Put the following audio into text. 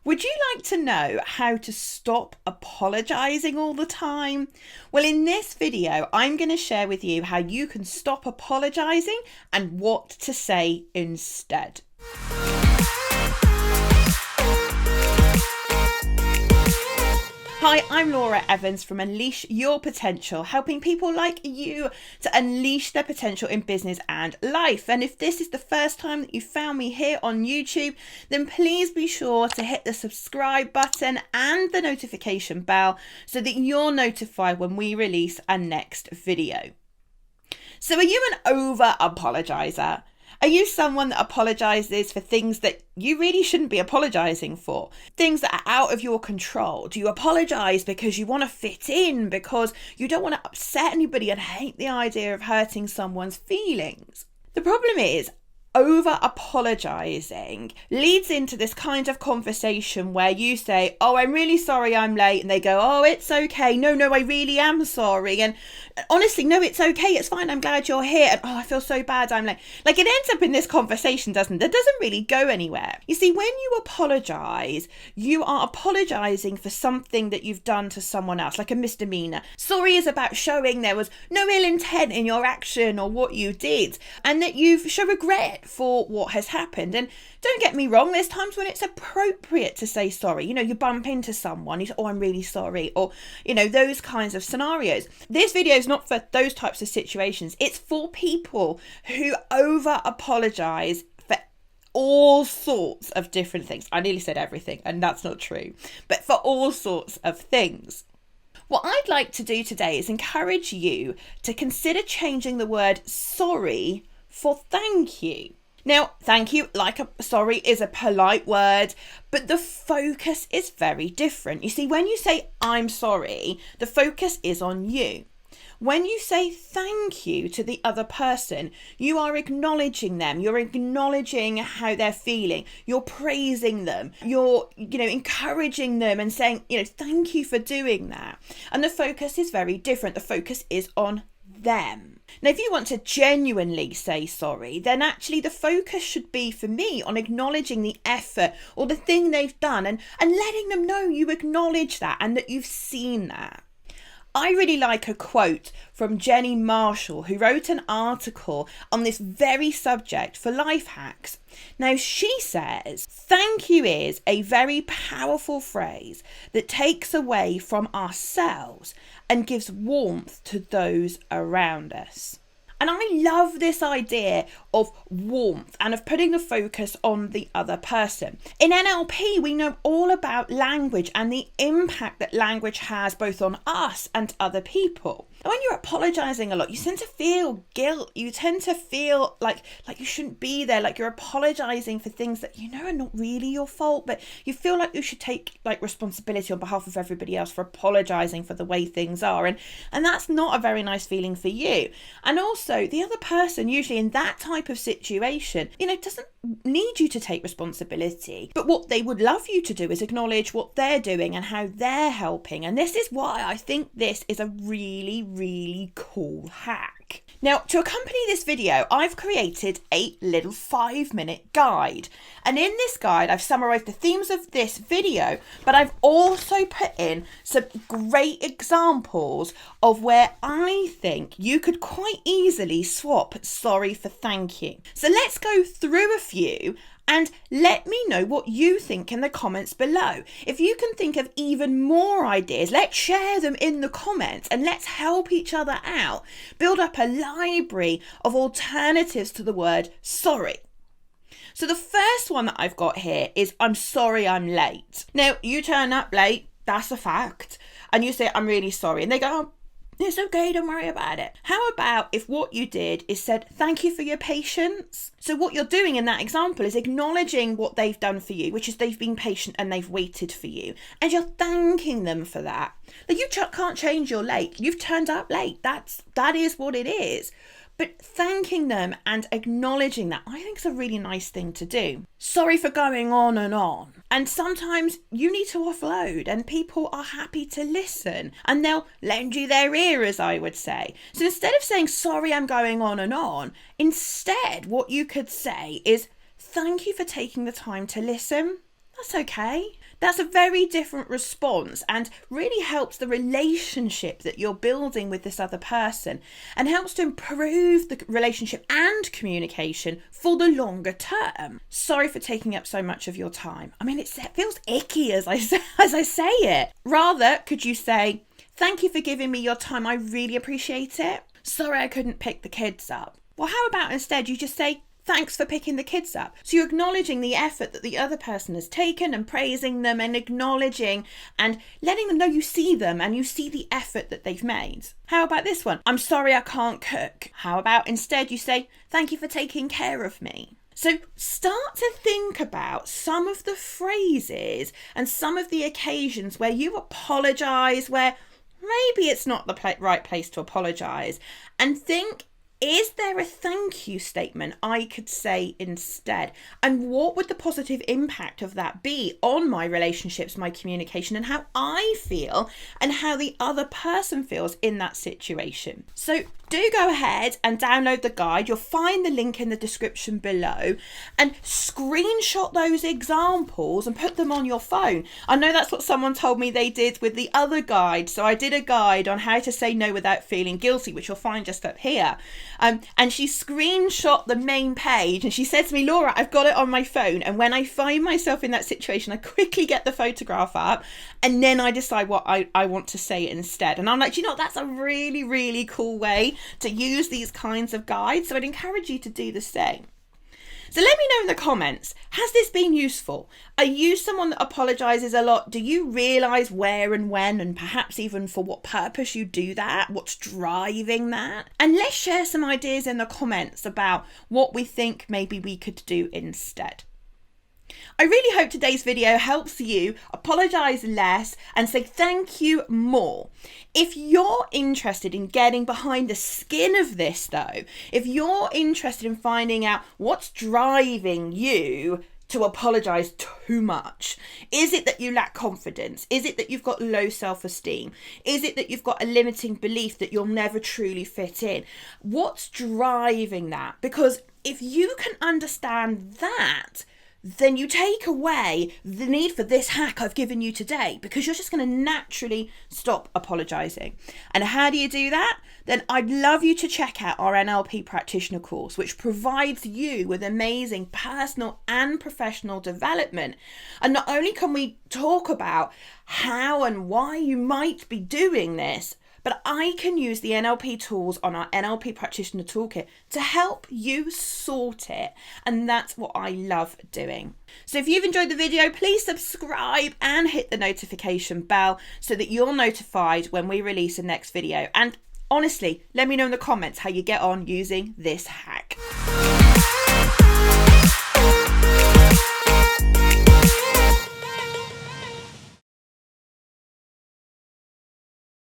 Would you like to know how to stop apologising all the time? Well, in this video, I'm going to share with you how you can stop apologising and what to say instead. Hi, I'm Laura Evans from Unleash Your Potential, helping people like you to unleash their potential in business and life. And if this is the first time that you found me here on YouTube, then please be sure to hit the subscribe button and the notification bell so that you're notified when we release our next video. So are you an over-apologiser? Are you someone that apologises for things that you really shouldn't be apologising for? Things that are out of your control? Do you apologise because you want to fit in, because you don't want to upset anybody and hate the idea of hurting someone's feelings? The problem is, over-apologising leads into this kind of conversation where you say, oh, I'm really sorry I'm late. And they go, oh, it's okay. No, I really am sorry. And honestly, no, it's okay. It's fine. I'm glad you're here. And oh, I feel so bad I'm late. Like, it ends up in this conversation, doesn't it? That doesn't really go anywhere. You see, when you apologise, you are apologising for something that you've done to someone else, like a misdemeanour. Sorry is about showing there was no ill intent in your action or what you did, and that you've shown regret for what has happened. And don't get me wrong, there's times when it's appropriate to say sorry. You know, you bump into someone, you say, oh, I'm really sorry, or, you know, those kinds of scenarios. This video is not for those types of situations. It's for people who over apologise for all sorts of different things. I nearly said everything, and that's not true, but for all sorts of things. What I'd like to do today is encourage you to consider changing the word sorry for thank you. Now, thank you, sorry, is a polite word, but the focus is very different. You see, when you say I'm sorry, the focus is on you. When you say thank you to the other person, you are acknowledging them. You're acknowledging how they're feeling. You're praising them. You're, encouraging them and saying, thank you for doing that. And the focus is very different. The focus is on them. Now, if you want to genuinely say sorry, then actually the focus should be, for me, on acknowledging the effort or the thing they've done and letting them know you acknowledge that and that you've seen that. I really like a quote from Jenny Marshall, who wrote an article on this very subject for Life Hacks. Now, she says, thank you is a very powerful phrase that takes away from ourselves and gives warmth to those around us. And I love this idea of warmth and of putting the focus on the other person. In NLP, we know all about language and the impact that language has both on us and other people. And when you're apologising a lot, you tend to feel guilt. You tend to feel like you shouldn't be there, like you're apologising for things that are not really your fault, but you feel like you should take responsibility on behalf of everybody else for apologising for the way things are. And that's not a very nice feeling for you. And also, the other person, usually in that type of situation, doesn't need you to take responsibility. But what they would love you to do is acknowledge what they're doing and how they're helping. And this is why I think this is a really, really cool hack. Now, to accompany this video, I've created a little 5-minute guide. And in this guide, I've summarised the themes of this video, but I've also put in some great examples of where I think you could quite easily swap sorry for thank you. So let's go through a few and let me know what you think in the comments below. If you can think of even more ideas, let's share them in the comments and let's help each other out. Build up a library of alternatives to the word sorry. So the first one that I've got here is I'm sorry I'm late. Now, you turn up late, that's a fact, and you say I'm really sorry, and they go, oh, it's okay, don't worry about it. How about if what you did is said, thank you for your patience? So what you're doing in that example is acknowledging what they've done for you, which is they've been patient and they've waited for you. And you're thanking them for that. Like, you can't change your late. You've turned up late. That is what it is. But thanking them and acknowledging that, I think, is a really nice thing to do. Sorry for going on and on. And sometimes you need to offload, and people are happy to listen, and they'll lend you their ear, as I would say. So instead of saying, sorry, I'm going on and on, instead, what you could say is, thank you for taking the time to listen. That's okay. That's a very different response and really helps the relationship that you're building with this other person and helps to improve the relationship and communication for the longer term. Sorry for taking up so much of your time. I mean, it feels icky as I say it. Rather, could you say, thank you for giving me your time. I really appreciate it. Sorry I couldn't pick the kids up. Well, how about instead you just say, thanks for picking the kids up. So you're acknowledging the effort that the other person has taken and praising them and acknowledging and letting them know you see them and you see the effort that they've made. How about this one? I'm sorry I can't cook. How about instead you say, thank you for taking care of me. So start to think about some of the phrases and some of the occasions where you apologise, where maybe it's not the right place to apologise, and think, is there a thank you statement I could say instead? And what would the positive impact of that be on my relationships, my communication, and how I feel and how the other person feels in that situation? So do go ahead and download the guide. You'll find the link in the description below and screenshot those examples and put them on your phone. I know that's what someone told me they did with the other guide. So I did a guide on how to say no without feeling guilty, which you'll find just up here. And she screenshot the main page and she said to me, Laura, I've got it on my phone. And when I find myself in that situation, I quickly get the photograph up and then I decide what I want to say instead. And I'm like, you know, that's a really, really cool way to use these kinds of guides. So I'd encourage you to do the same. So let me know in the comments, has this been useful? Are you someone that apologises a lot? Do you realise where and when and perhaps even for what purpose you do that? What's driving that? And let's share some ideas in the comments about what we think maybe we could do instead. I really hope today's video helps you apologise less and say thank you more. If you're interested in getting behind the skin of this though, if you're interested in finding out what's driving you to apologise too much, is it that you lack confidence? Is it that you've got low self-esteem? Is it that you've got a limiting belief that you'll never truly fit in? What's driving that? Because if you can understand that, then you take away the need for this hack I've given you today, because you're just going to naturally stop apologising. And how do you do that? Then I'd love you to check out our NLP practitioner course, which provides you with amazing personal and professional development. And not only can we talk about how and why you might be doing this, but I can use the NLP tools on our NLP Practitioner Toolkit to help you sort it. And that's what I love doing. So if you've enjoyed the video, please subscribe and hit the notification bell so that you're notified when we release the next video. And honestly, let me know in the comments how you get on using this hack.